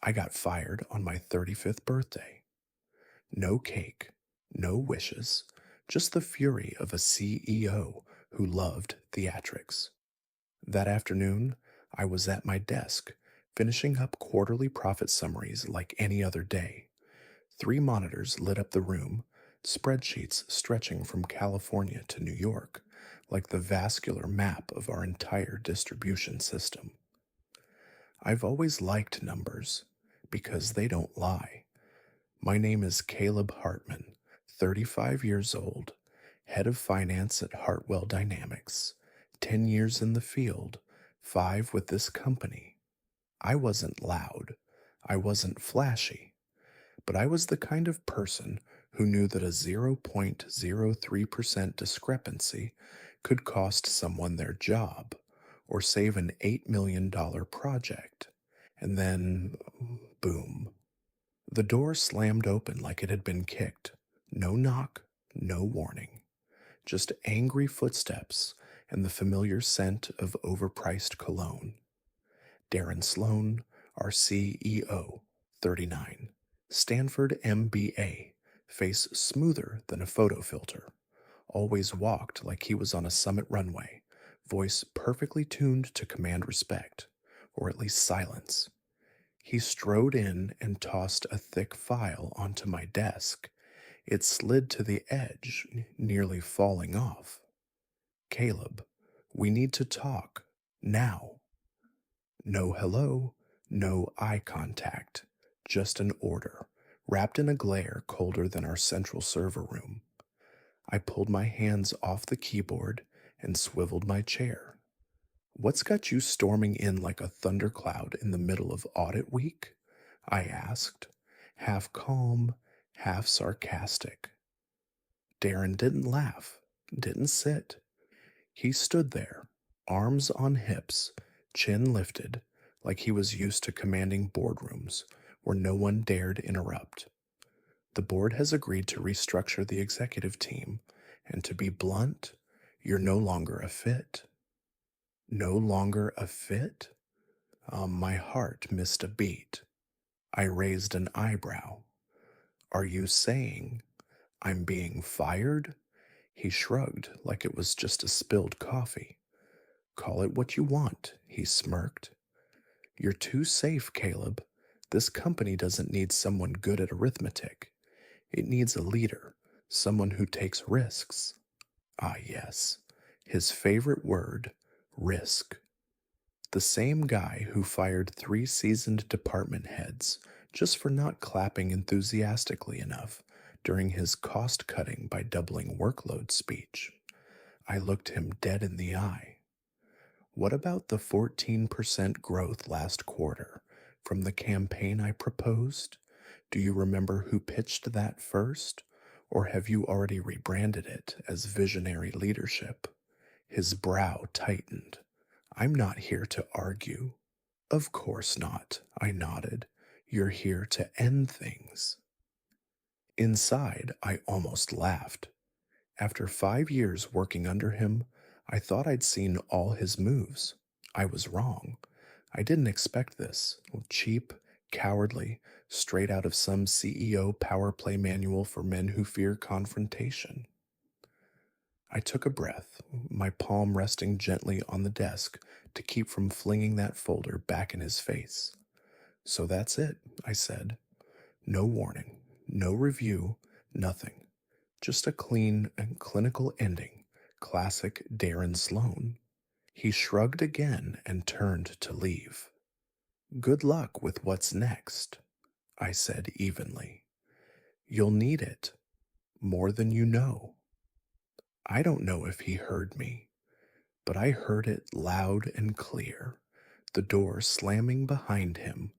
I got fired on my 35th birthday. No cake, no wishes, just the fury of a CEO who loved theatrics. That afternoon, I was at my desk, finishing up quarterly profit summaries like any other day. Three monitors lit up the room, spreadsheets stretching from California to New York, like the vascular map of our entire distribution system. I've always liked numbers because they don't lie. My name is Caleb Hartman, 35 years old, head of finance at Hartwell Dynamics, 10 years in the field, 5 with this company. I wasn't loud, I wasn't flashy, but I was the kind of person who knew that a 0.03% discrepancy could cost someone their job or save an $8 million project. And then, boom. The door slammed open like it had been kicked. No knock, no warning. Just angry footsteps and the familiar scent of overpriced cologne. Darren Sloan, our CEO, 39. Stanford MBA, face smoother than a photo filter. Always walked like he was on a summit runway, voice perfectly tuned to command respect, or at least silence. He strode in and tossed a thick file onto my desk. It slid to the edge, nearly falling off. Caleb, we need to talk. Now. No hello, no eye contact. Just an order, wrapped in a glare colder than our central server room. I pulled my hands off the keyboard and swiveled my chair. What's got you storming in like a thundercloud in the middle of audit week? I asked, half calm, half sarcastic. Darren didn't laugh, didn't sit. He stood there, arms on hips, chin lifted, like he was used to commanding boardrooms where no one dared interrupt. The board has agreed to restructure the executive team, and to be blunt, you're no longer a fit. No longer a fit? My heart missed a beat. I raised an eyebrow. Are you saying I'm being fired? He shrugged like it was just a spilled coffee. Call it what you want, he smirked. You're too safe, Caleb. This company doesn't need someone good at arithmetic. It needs a leader, someone who takes risks. Ah, yes, his favorite word, risk. The same guy who fired 3 seasoned department heads just for not clapping enthusiastically enough during his cost cutting by doubling workload speech. I looked him dead in the eye. What about the 14% growth last quarter from the campaign I proposed? Do you remember who pitched that first? Or have you already rebranded it as visionary leadership? His brow tightened. I'm not here to argue. Of course not, I nodded. You're here to end things. Inside, I almost laughed. After 5 years working under him, I thought I'd seen all his moves. I was wrong. I didn't expect this. Cheap, cowardly, straight out of some CEO power play manual for men who fear confrontation. I took a breath, my palm resting gently on the desk to keep from flinging that folder back in his face. So that's it, I said. No warning, no review, nothing. Just a clean and clinical ending, classic Darren Sloan. He shrugged again and turned to leave. Good luck with what's next, I said evenly. You'll need it, more than you know. I don't know if he heard me, but I heard it loud and clear, the door slamming behind him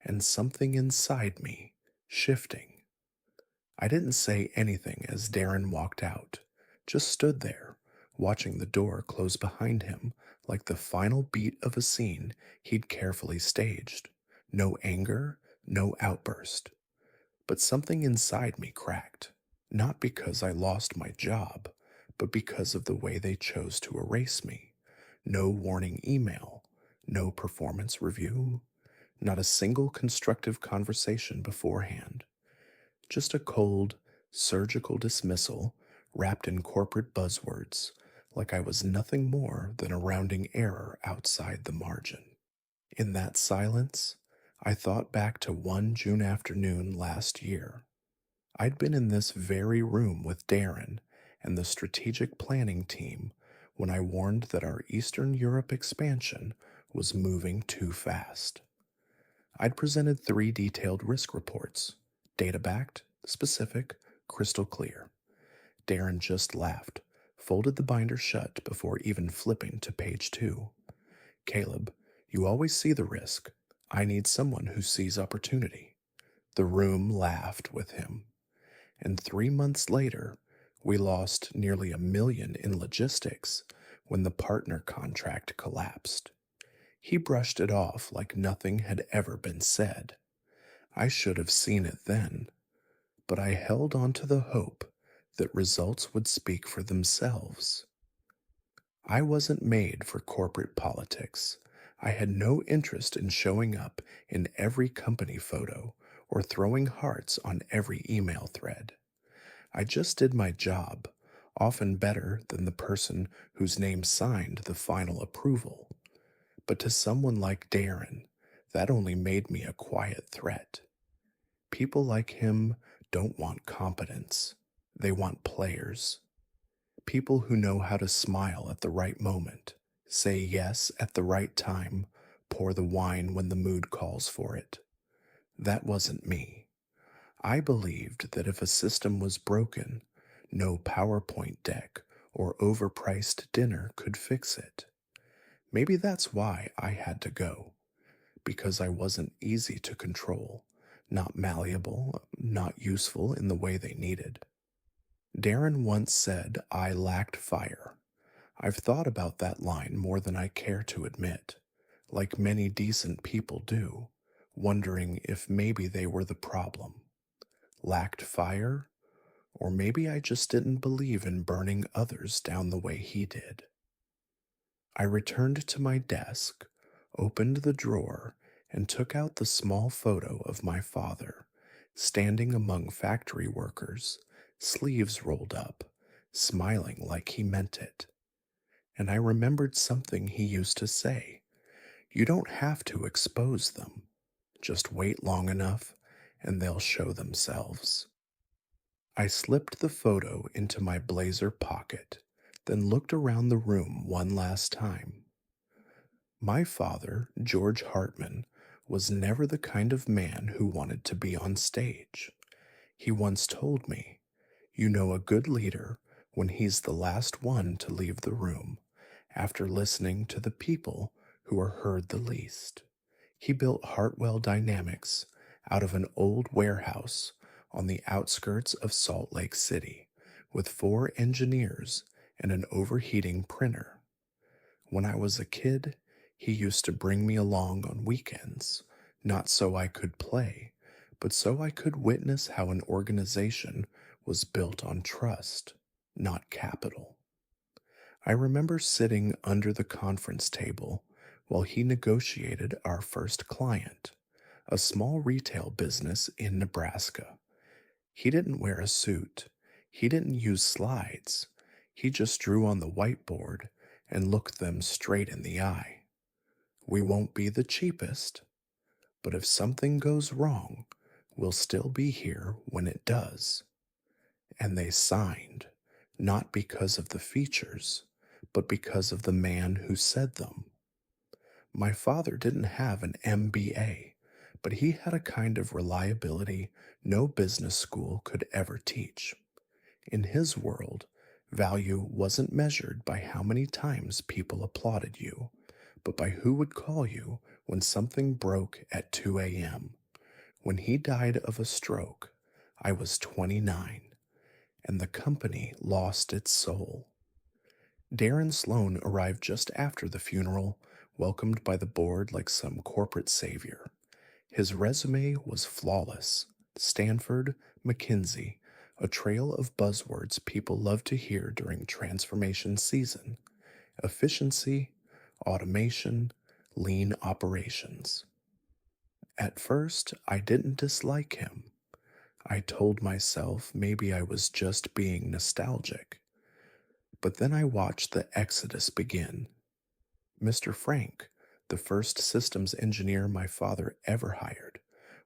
and something inside me shifting. I didn't say anything as Darren walked out, just stood there, watching the door close behind him like the final beat of a scene he'd carefully staged. No anger, no outburst. But something inside me cracked, not because I lost my job, but because of the way they chose to erase me. No warning email, no performance review, Not a single constructive conversation beforehand. Just a cold, surgical dismissal wrapped in corporate buzzwords, like I was nothing more than a rounding error outside the margin. In that silence, I thought back to one June afternoon last year. I'd been in this very room with Darren and the strategic planning team when I warned that our Eastern Europe expansion was moving too fast. I'd presented three detailed risk reports, data backed, specific, crystal clear. Darren just laughed, folded the binder shut before even flipping to page two. Caleb, you always see the risk. I need someone who sees opportunity. The room laughed with him. And 3 months later, we lost nearly $1 million in logistics when the partner contract collapsed. He brushed it off like nothing had ever been said. I should have seen it then, but I held on to the hope that results would speak for themselves. I wasn't made for corporate politics. I had no interest in showing up in every company photo or throwing hearts on every email thread. I just did my job, often better than the person whose name signed the final approval. But to someone like Darren, that only made me a quiet threat. People like him don't want competence, they want players. People who know how to smile at the right moment, say yes at the right time, pour the wine when the mood calls for it. That wasn't me. I believed that if a system was broken, no PowerPoint deck or overpriced dinner could fix it. Maybe that's why I had to go, because I wasn't easy to control, not malleable, not useful in the way they needed. Darren once said I lacked fire. I've thought about that line more than I care to admit, like many decent people do, wondering if maybe they were the problem. Lacked fire? Or maybe I just didn't believe in burning others down the way he did. I returned to my desk, opened the drawer, and took out the small photo of my father, standing among factory workers, sleeves rolled up, smiling like he meant it. And I remembered something he used to say: you don't have to expose them. Just wait long enough, and they'll show themselves. I slipped the photo into my blazer pocket, then looked around the room one last time. My father, George Hartman, was never the kind of man who wanted to be on stage. He once told me, you know a good leader when he's the last one to leave the room, after listening to the people who are heard the least. He built Hartwell Dynamics out of an old warehouse on the outskirts of Salt Lake City with 4 engineers and an overheating printer. When I was a kid, he used to bring me along on weekends, not so I could play, but so I could witness how an organization was built on trust, not capital. I remember sitting under the conference table while he negotiated our first client, a small retail business in Nebraska. He didn't wear a suit. He didn't use slides. He just drew on the whiteboard and looked them straight in the eye. We won't be the cheapest, but if something goes wrong, we'll still be here when it does. And they signed, not because of the features, but because of the man who said them. My father didn't have an MBA, but he had a kind of reliability no business school could ever teach. In his world, value wasn't measured by how many times people applauded you, but by who would call you when something broke at 2 a.m. When he died of a stroke, I was 29, and the company lost its soul. Darren Sloan arrived just after the funeral, welcomed by the board like some corporate savior. His resume was flawless: Stanford, McKinsey, a trail of buzzwords people love to hear during transformation season: efficiency, automation, lean operations. At first, I didn't dislike him. I told myself maybe I was just being nostalgic. But then I watched the exodus begin. Mr. Frank, the first systems engineer my father ever hired,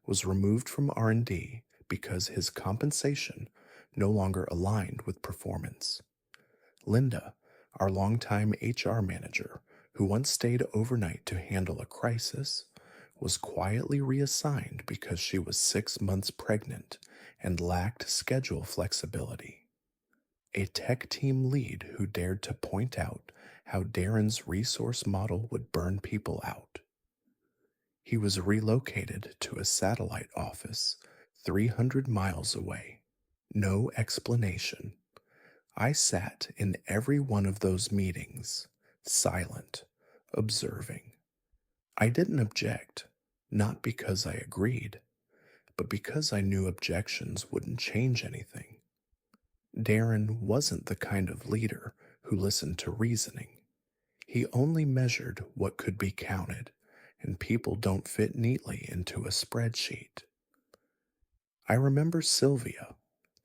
was removed from R&D because his compensation no longer aligned with performance. Linda, our longtime HR manager, who once stayed overnight to handle a crisis, was quietly reassigned because she was 6 months pregnant and lacked schedule flexibility. A tech team lead who dared to point out how Darren's resource model would burn people out. He was relocated to a satellite office 300 miles away. No explanation. I sat in every one of those meetings, silent, observing. I didn't object, not because I agreed, but because I knew objections wouldn't change anything. Darren wasn't the kind of leader who listened to reasoning. He only measured what could be counted, and people don't fit neatly into a spreadsheet. I remember Sylvia,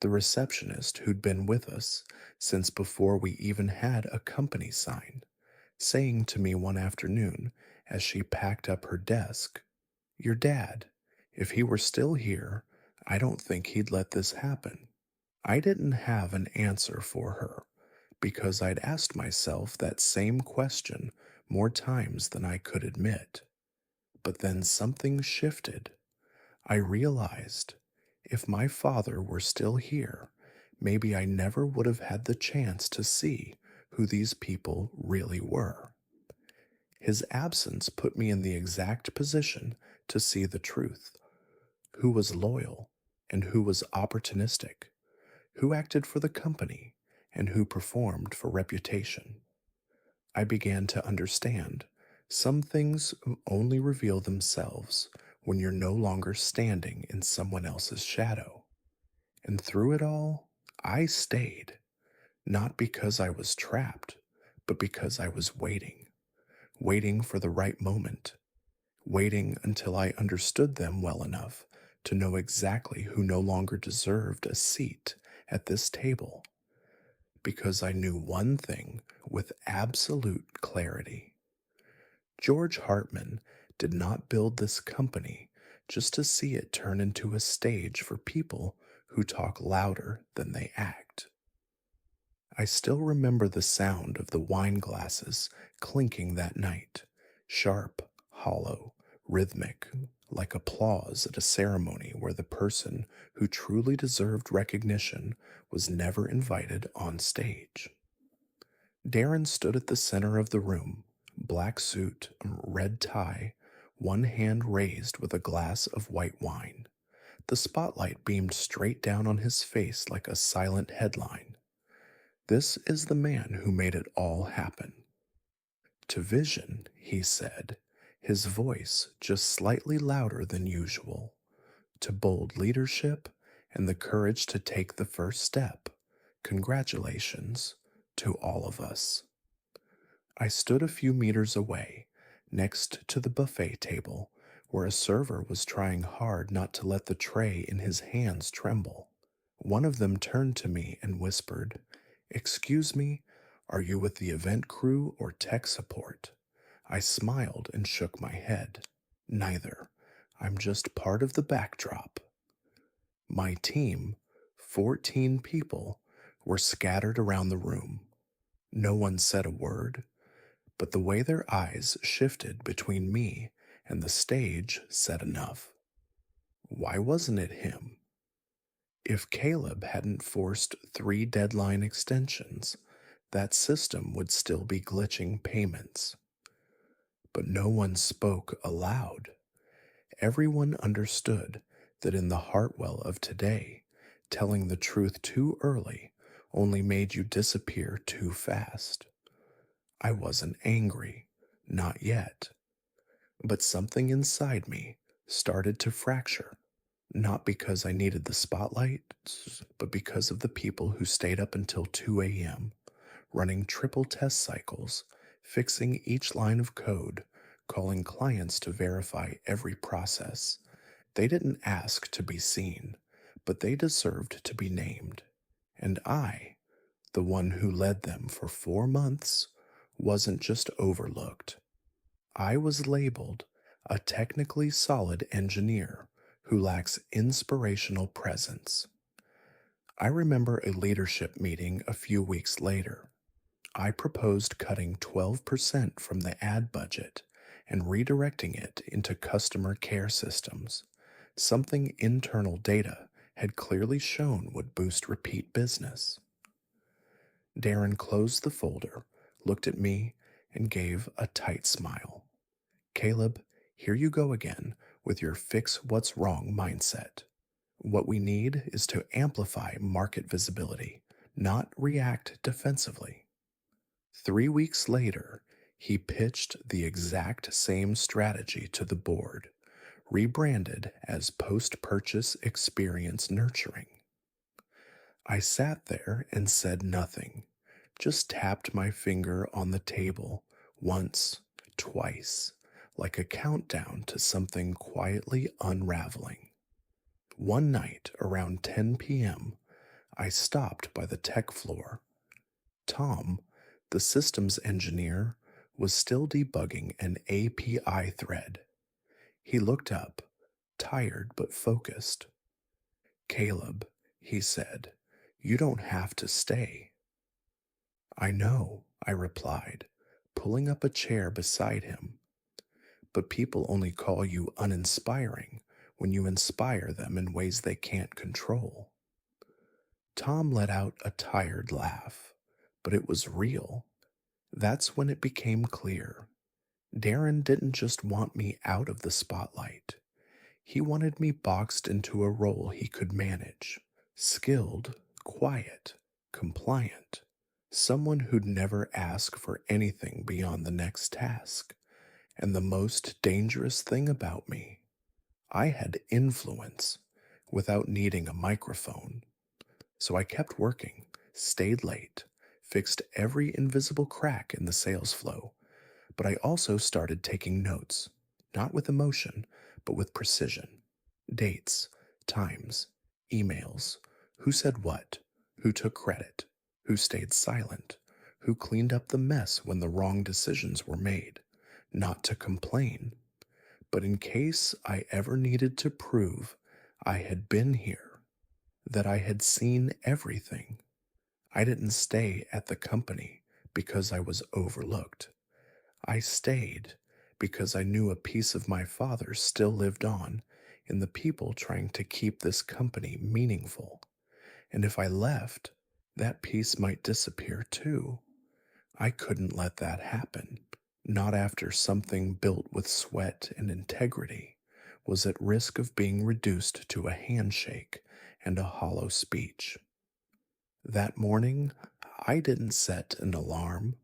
the receptionist who'd been with us since before we even had a company sign, saying to me one afternoon as she packed up her desk, "Your dad, if he were still here, I don't think he'd let this happen." I didn't have an answer for her because I'd asked myself that same question more times than I could admit. But then something shifted. I realized if my father were still here, maybe I never would have had the chance to see who these people really were. His absence put me in the exact position to see the truth: who was loyal and who was opportunistic, who acted for the company and who performed for reputation. I began to understand some things only reveal themselves when you're no longer standing in someone else's shadow. And through it all, I stayed, not because I was trapped, but because I was waiting, waiting for the right moment, waiting until I understood them well enough to know exactly who no longer deserved a seat at this table, because I knew one thing with absolute clarity. George Hartman did not build this company just to see it turn into a stage for people who talk louder than they act. I still remember the sound of the wine glasses clinking that night, sharp, hollow, rhythmic, like applause at a ceremony where the person who truly deserved recognition was never invited on stage. Darren stood at the center of the room, black suit, red tie, one hand raised with a glass of white wine. The spotlight beamed straight down on his face like a silent headline. "This is the man who made it all happen." To Vision, he said, his voice just slightly louder than usual. To bold leadership and the courage to take the first step, congratulations to all of us. I stood a few meters away, next to the buffet table, where a server was trying hard not to let the tray in his hands tremble. One of them turned to me and whispered, "Excuse me, are you with the event crew or tech support?" I smiled and shook my head. "Neither. I'm just part of the backdrop." My team, 14 people, were scattered around the room. No one said a word, but the way their eyes shifted between me and the stage said enough. Why wasn't it him? If Caleb hadn't forced 3 deadline extensions, that system would still be glitching payments. But no one spoke aloud. Everyone understood that in the Hartwell of today, telling the truth too early only made you disappear too fast. I wasn't angry, not yet, but something inside me started to fracture, not because I needed the spotlight, but because of the people who stayed up until 2 a.m., running triple test cycles, fixing each line of code, calling clients to verify every process, They didn't ask to be seen, but they deserved to be named. And I, the one who led them for 4 months, wasn't just overlooked. I was labeled a technically solid engineer who lacks inspirational presence. I remember a leadership meeting a few weeks later. I proposed cutting 12% from the ad budget and redirecting it into customer care systems, something internal data had clearly shown would boost repeat business. Darren closed the folder, looked at me, and gave a tight smile. Caleb, here you go again with your fix what's wrong mindset. What we need is to amplify market visibility, not react defensively. 3 weeks later, he pitched the exact same strategy to the board, rebranded as post purchase experience nurturing. I sat there and said nothing, just tapped my finger on the table once, twice, like a countdown to something quietly unraveling. One night around 10 p.m., I stopped by the tech floor. Tom, the systems engineer, was still debugging an API thread. He looked up, tired but focused. Caleb, he said, you don't have to stay. I know, I replied, pulling up a chair beside him. But people only call you uninspiring when you inspire them in ways they can't control. Tom let out a tired laugh, but it was real. That's when it became clear. Darren didn't just want me out of the spotlight. He wanted me boxed into a role he could manage. Skilled, quiet, compliant. Someone who'd never ask for anything beyond the next task. And the most dangerous thing about me, I had influence without needing a microphone. So I kept working, stayed late, fixed every invisible crack in the sales flow, but I also started taking notes, not with emotion, but with precision. Dates, times, emails, who said what, who took credit, who stayed silent, who cleaned up the mess when the wrong decisions were made. Not to complain, but in case I ever needed to prove I had been here, that I had seen everything. I didn't stay at the company because I was overlooked. I stayed because I knew a piece of my father still lived on in the people trying to keep this company meaningful. And if I left, that piece might disappear too. I couldn't let that happen. Not after something built with sweat and integrity was at risk of being reduced to a handshake and a hollow speech. That morning, I didn't set an alarm.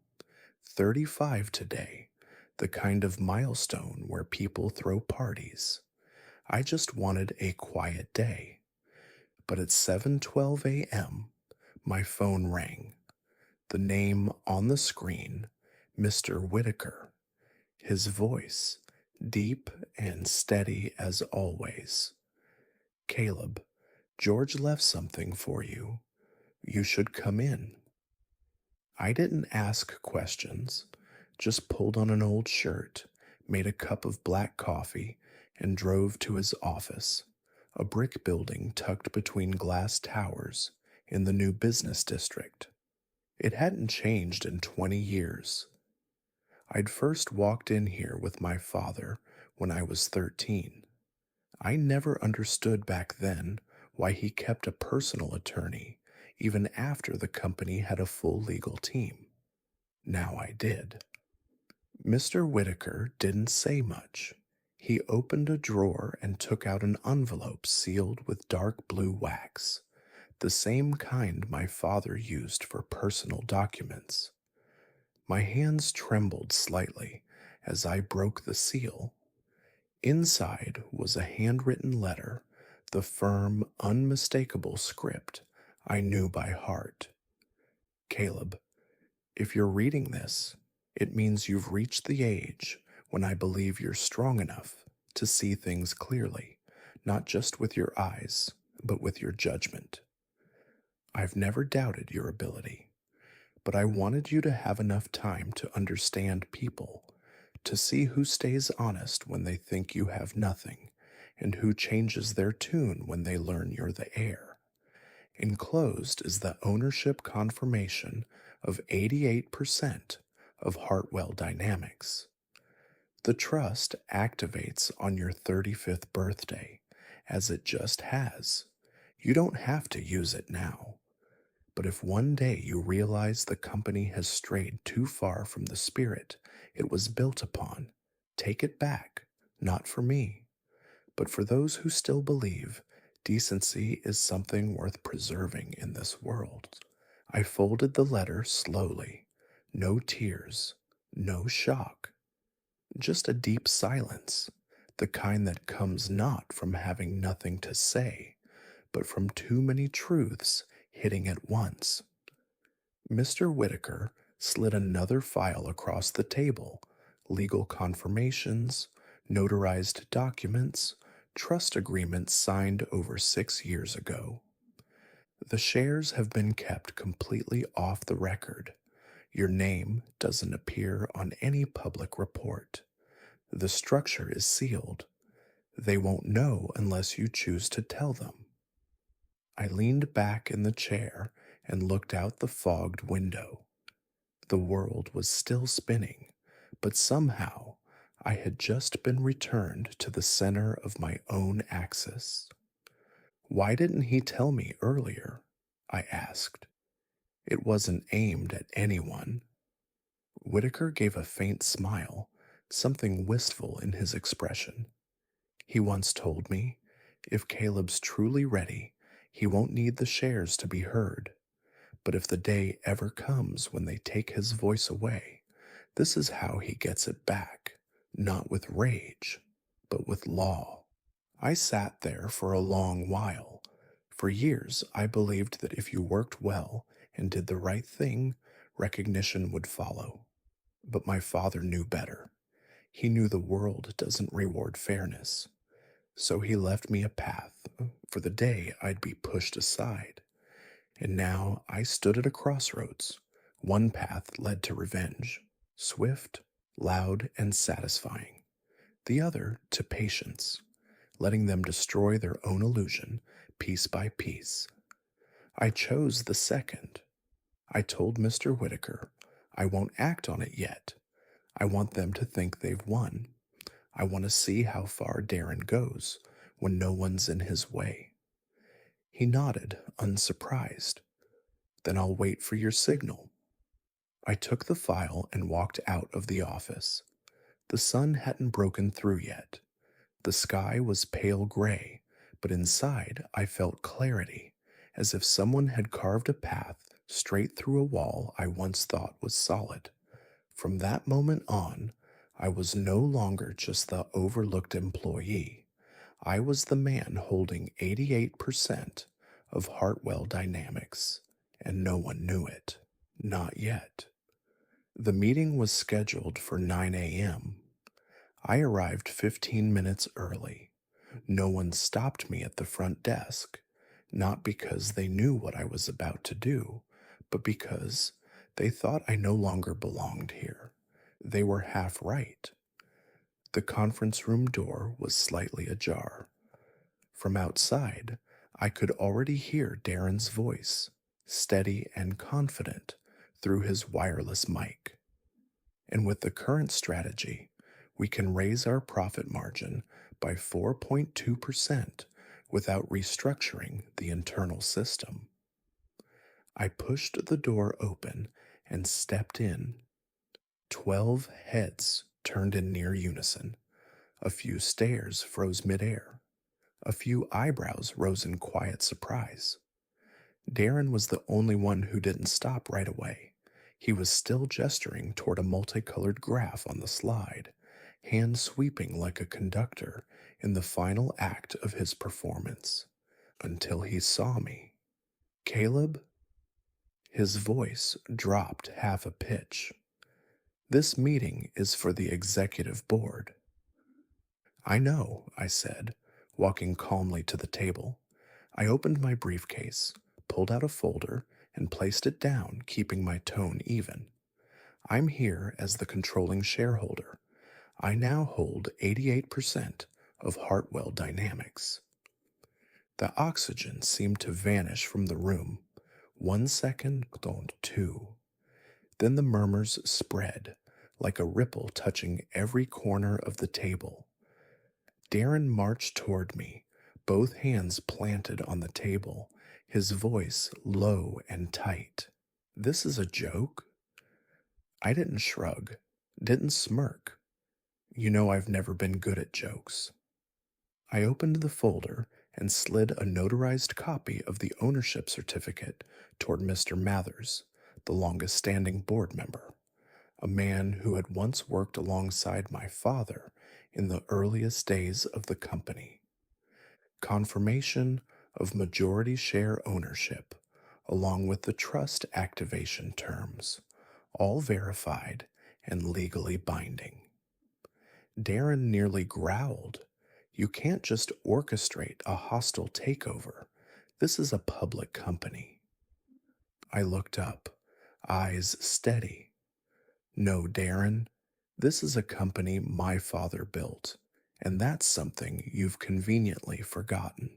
35 today, the kind of milestone where people throw parties. I just wanted a quiet day. But at 7:12 a.m., my phone rang. The name on the screen, Mr. Whitaker. His voice, deep and steady as always. Caleb, George left something for you. You should come in. I didn't ask questions, just pulled on an old shirt, made a cup of black coffee, and drove to his office, a brick building tucked between glass towers in the new business district. It hadn't changed in 20 years. I'd first walked in here with my father when I was 13. I never understood back then why he kept a personal attorney even after the company had a full legal team. Now I did. Mr. Whitaker didn't say much. He opened a drawer and took out an envelope sealed with dark blue wax, the same kind my father used for personal documents. My hands trembled slightly as I broke the seal. Inside was a handwritten letter, the firm, unmistakable script I knew by heart. Caleb, if you're reading this, it means you've reached the age when I believe you're strong enough to see things clearly, not just with your eyes, but with your judgment. I've never doubted your ability, but I wanted you to have enough time to understand people, to see who stays honest when they think you have nothing, and who changes their tune when they learn you're the heir. Enclosed is the ownership confirmation of 88% of Hartwell Dynamics. The trust activates on your 35th birthday, as it just has. You don't have to use it now. But if one day you realize the company has strayed too far from the spirit it was built upon, take it back, not for me, but for those who still believe decency is something worth preserving in this world. I folded the letter slowly. No tears, no shock, just a deep silence, the kind that comes not from having nothing to say, but from too many truths hitting at once. Mr. Whitaker slid another file across the table: legal confirmations, notarized documents, trust agreements signed over 6 years ago. The shares have been kept completely off the record. Your name doesn't appear on any public report. The structure is sealed. They won't know unless you choose to tell them. I leaned back in the chair and looked out the fogged window. The world was still spinning, but somehow I had just been returned to the center of my own axis. Why didn't he tell me earlier? I asked. It wasn't aimed at anyone. Whitaker gave a faint smile, something wistful in his expression. He once told me, if Caleb's truly ready, he won't need the shares to be heard. But if the day ever comes when they take his voice away, this is how he gets it back, not with rage, but with law. I sat there for a long while. For years, I believed that if you worked well and did the right thing, recognition would follow. But my father knew better. He knew the world doesn't reward fairness. So he left me a path for the day I'd be pushed aside. And now I stood at a crossroads. One path led to revenge, swift, loud, and satisfying. The other to patience, letting them destroy their own illusion piece by piece. I chose the second. I told Mr. Whitaker, I won't act on it yet. I want them to think they've won. I want to see how far Darren goes when no one's in his way. He nodded, unsurprised. Then I'll wait for your signal. I took the file and walked out of the office. The sun hadn't broken through yet. The sky was pale gray, but inside I felt clarity, as if someone had carved a path straight through a wall I once thought was solid. From that moment on, I was no longer just the overlooked employee. I was the man holding 88% of Hartwell Dynamics, and no one knew it. Not yet. The meeting was scheduled for 9 a.m. I arrived 15 minutes early. No one stopped me at the front desk, not because they knew what I was about to do, but because they thought I no longer belonged here. They were half right. The conference room door was slightly ajar. From outside, I could already hear Darren's voice, steady and confident, through his wireless mic. And with the current strategy, we can raise our profit margin by 4.2% without restructuring the internal system. I pushed the door open and stepped in. 12 heads turned in near unison. A few stares froze midair. A few eyebrows rose in quiet surprise. Darren was the only one who didn't stop right away. He was still gesturing toward a multicolored graph on the slide, hand sweeping like a conductor in the final act of his performance, until he saw me. Caleb? His voice dropped half a pitch. This meeting is for the executive board. I know, I said. Walking calmly to the table, I opened my briefcase, pulled out a folder, and placed it down, keeping my tone even. I'm here as the controlling shareholder. I now hold 88% of Hartwell Dynamics. The oxygen seemed to vanish from the room. 1 second, don't two. Then the murmurs spread, like a ripple touching every corner of the table. Darren marched toward me, both hands planted on the table, his voice low and tight. This is a joke? I didn't shrug, didn't smirk. You know I've never been good at jokes. I opened the folder and slid a notarized copy of the ownership certificate toward Mr. Mathers, the longest standing board member, a man who had once worked alongside my father in the earliest days of the company. Confirmation of majority share ownership, along with the trust activation terms, all verified and legally binding. Darren nearly growled. You can't just orchestrate a hostile takeover. This is a public company. I looked up, eyes steady. No, Darren, this is a company my father built, and that's something you've conveniently forgotten.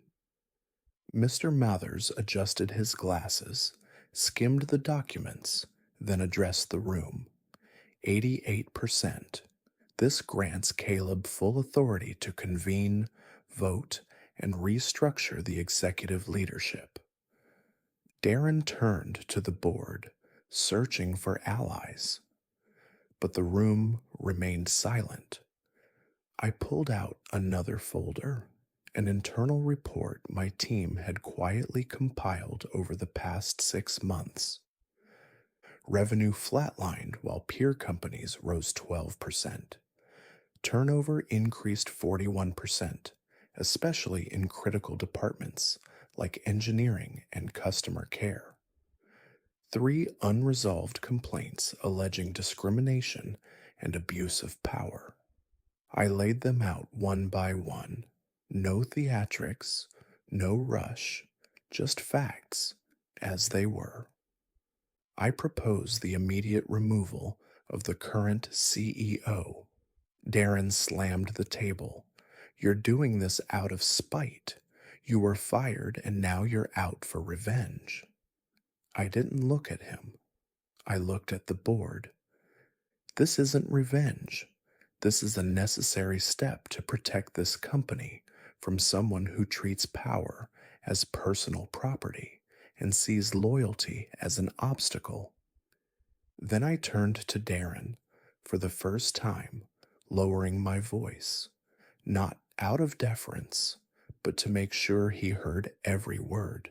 Mr. Mathers adjusted his glasses, skimmed the documents, then addressed the room. 88%. This grants Caleb full authority to convene, vote, and restructure the executive leadership. Darren turned to the board, searching for allies, but the room remained silent. I pulled out another folder, an internal report my team had quietly compiled over the past 6 months. Revenue flatlined while peer companies rose 12%. Turnover increased 41%, especially in critical departments like engineering and customer care. 3 unresolved complaints alleging discrimination and abuse of power. I laid them out one by one. No theatrics, no rush, just facts as they were. I propose the immediate removal of the current CEO. Darren slammed the table. You're doing this out of spite. You were fired and now you're out for revenge. I didn't look at him. I looked at the board. This isn't revenge. This is a necessary step to protect this company from someone who treats power as personal property and sees loyalty as an obstacle. Then I turned to Darren for the first time, lowering my voice, not out of deference, but to make sure he heard every word.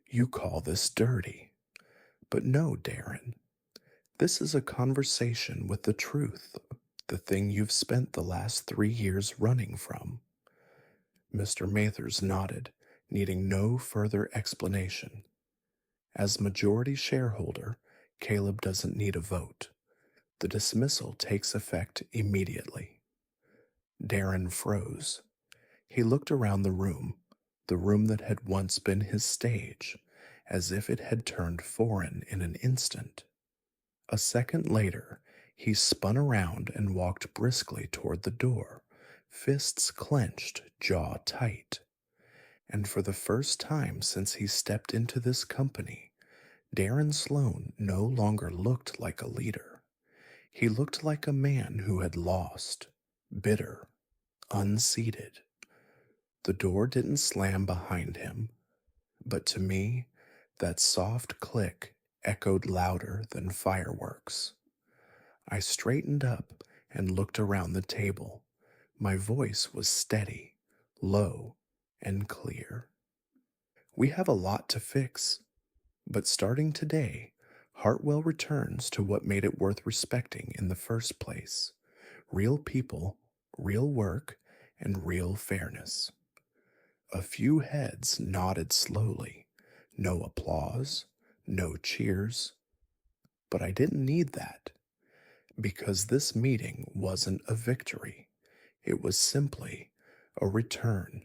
You call this dirty. But no, Darren. This is a conversation with the truth, the thing you've spent the last 3 years running from. Mr. Mathers nodded, needing no further explanation. As majority shareholder, Caleb doesn't need a vote. The dismissal takes effect immediately. Darren froze. He looked around the room that had once been his stage, as if it had turned foreign in an instant. A second later, he spun around and walked briskly toward the door, fists clenched, jaw tight. And for the first time since he stepped into this company, Darren Sloan no longer looked like a leader. He looked like a man who had lost, bitter, unseated. The door didn't slam behind him, but to me, that soft click echoed louder than fireworks. I straightened up and looked around the table. My voice was steady, low, and clear. We have a lot to fix, but starting today, Hartwell returns to what made it worth respecting in the first place: real people, real work, and real fairness. A few heads nodded slowly. No applause, no cheers. But I didn't need that, because this meeting wasn't a victory. It was simply a return,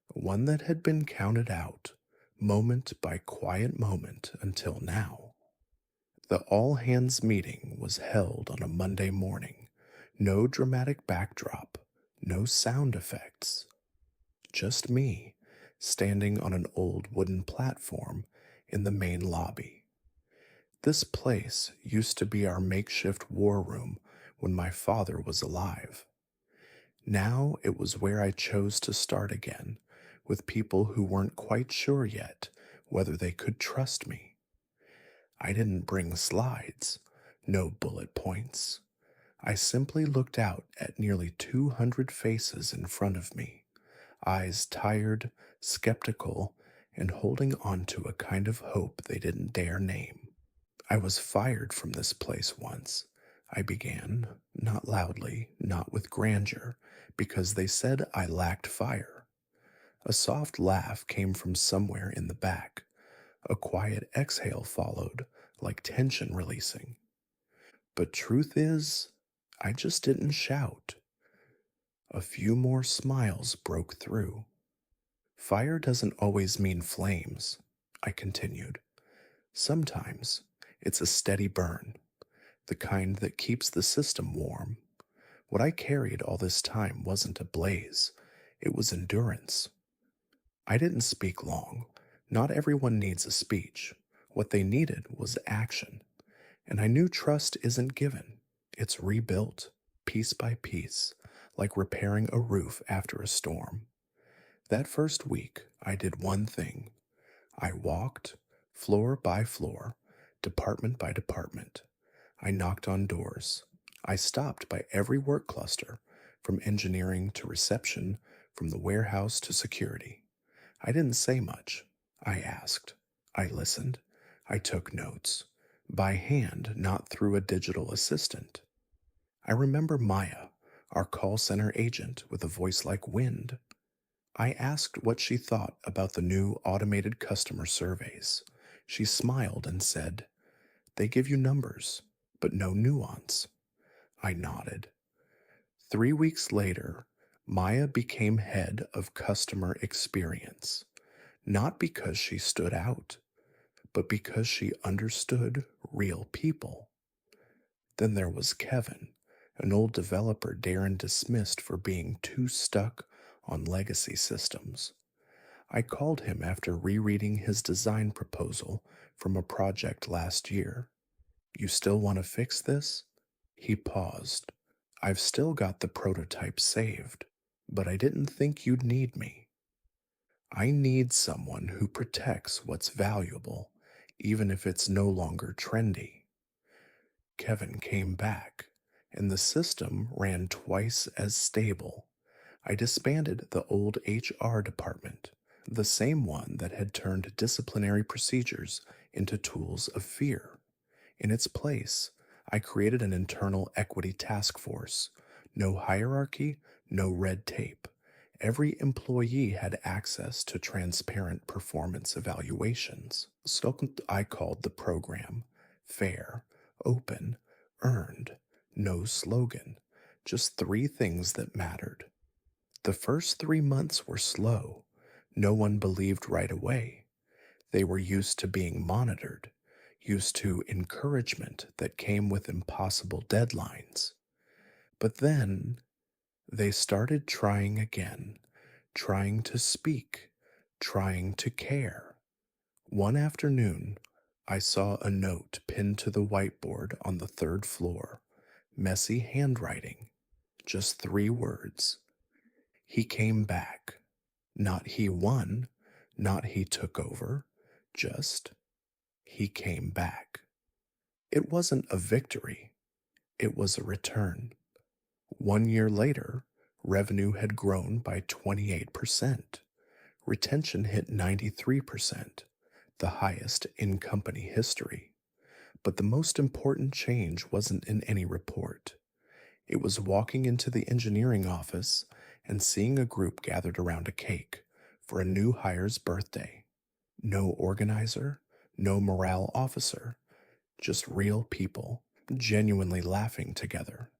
one that had been counted out, moment by quiet moment until now. The all hands meeting was held on a Monday morning. No dramatic backdrop, no sound effects, just me, standing on an old wooden platform in the main lobby. This place used to be our makeshift war room when my father was alive. Now it was where I chose to start again, with people who weren't quite sure yet whether they could trust me. I didn't bring slides, no bullet points. I simply looked out at nearly 200 faces in front of me, eyes tired, skeptical, and holding on to a kind of hope they didn't dare name. I was fired from this place once, I began, not loudly, not with grandeur, because they said I lacked fire. A soft laugh came from somewhere in the back. A quiet exhale followed, like tension releasing. But truth is, I just didn't shout. A few more smiles broke through. Fire doesn't always mean flames, I continued. Sometimes it's a steady burn, the kind that keeps the system warm. What I carried all this time wasn't a blaze, it was endurance. I didn't speak long. Not everyone needs a speech. What they needed was action. And I knew trust isn't given, it's rebuilt, piece by piece, like repairing a roof after a storm. That first week, I did one thing. I walked, floor by floor, department by department. I knocked on doors. I stopped by every work cluster, from engineering to reception, from the warehouse to security. I didn't say much. I asked. I listened. I took notes. By hand, not through a digital assistant. I remember Maya, our call center agent with a voice like wind. I asked what she thought about the new automated customer surveys. She smiled and said, "They give you numbers, but no nuance." I nodded. 3 weeks later, Maya became head of customer experience, not because she stood out, but because she understood real people. Then there was Kevin, an old developer Darren dismissed for being too stuck on legacy systems. I called him after rereading his design proposal from a project last year. "You still want to fix this?" He paused. "I've still got the prototype saved, but I didn't think you'd need me." I need someone who protects what's valuable, even if it's no longer trendy. Kevin came back, and the system ran twice as stable. I disbanded the old HR department, the same one that had turned disciplinary procedures into tools of fear. In its place, I created an internal equity task force. No hierarchy, no red tape. Every employee had access to transparent performance evaluations. So I called the program fair, open, earned, no slogan, just three things that mattered. The first 3 months were slow. No one believed right away. They were used to being monitored, used to encouragement that came with impossible deadlines. But then they started trying again, trying to speak, trying to care. One afternoon, I saw a note pinned to the whiteboard on the third floor, messy handwriting, just 3 words. He came back. Not he won, not he took over, just he came back. It wasn't a victory, it was a return. 1 year later, revenue had grown by 28%. Retention hit 93%, the highest in company history. But the most important change wasn't in any report. It was walking into the engineering office and seeing a group gathered around a cake for a new hire's birthday. No organizer, no morale officer, just real people, genuinely laughing together.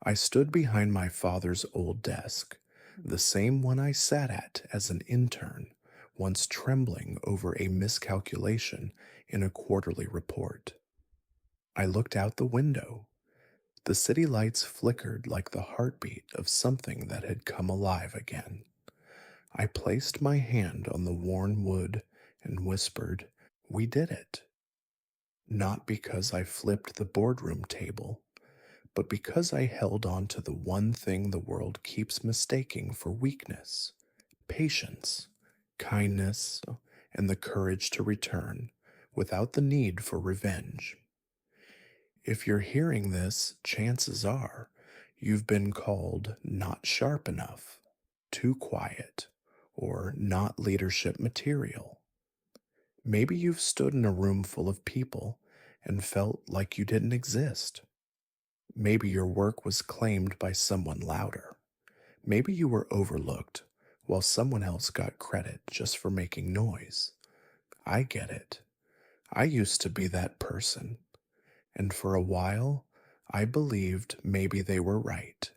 I stood behind my father's old desk. the same one I sat at as an intern, once trembling over a miscalculation in a quarterly report. I looked out the window. The city lights flickered like the heartbeat of something that had come alive again. I placed my hand on the worn wood and whispered, "We did it." Not because I flipped the boardroom table, but because I held on to the one thing the world keeps mistaking for weakness: patience, kindness, and the courage to return without the need for revenge. If you're hearing this, chances are you've been called not sharp enough, too quiet, or not leadership material. Maybe you've stood in a room full of people and felt like you didn't exist. Maybe your work was claimed by someone louder. Maybe you were overlooked while someone else got credit just for making noise. I get it. I used to be that person, and for a while, I believed maybe they were right.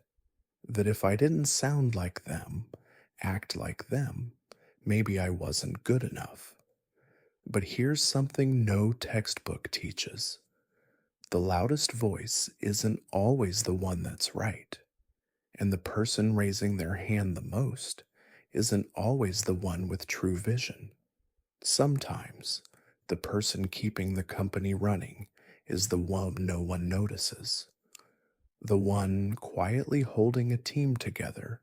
That if I didn't sound like them, act like them, maybe I wasn't good enough. But here's something no textbook teaches: the loudest voice isn't always the one that's right, and the person raising their hand the most isn't always the one with true vision. Sometimes, the person keeping the company running is the one no one notices. The one quietly holding a team together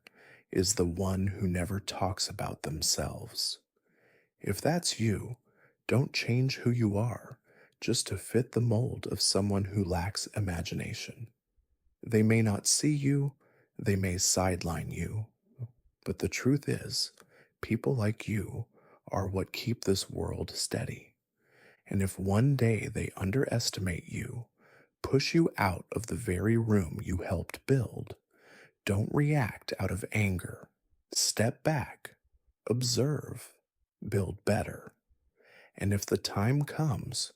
is the one who never talks about themselves. If that's you, don't change who you are just to fit the mold of someone who lacks imagination. They may not see you, they may sideline you, but the truth is, people like you are what keep this world steady. And if one day they underestimate you, push you out of the very room you helped build, don't react out of anger. Step back, observe, build better. And if the time comes,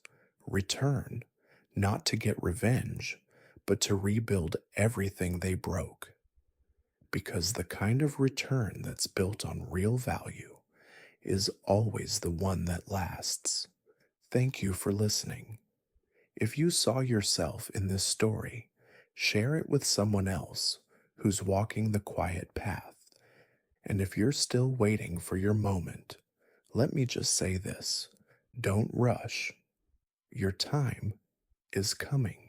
return, not to get revenge, but to rebuild everything they broke. Because the kind of return that's built on real value is always the one that lasts. Thank you for listening. If you saw yourself in this story, share it with someone else who's walking the quiet path. And if you're still waiting for your moment, let me just say this: don't rush. Your time is coming.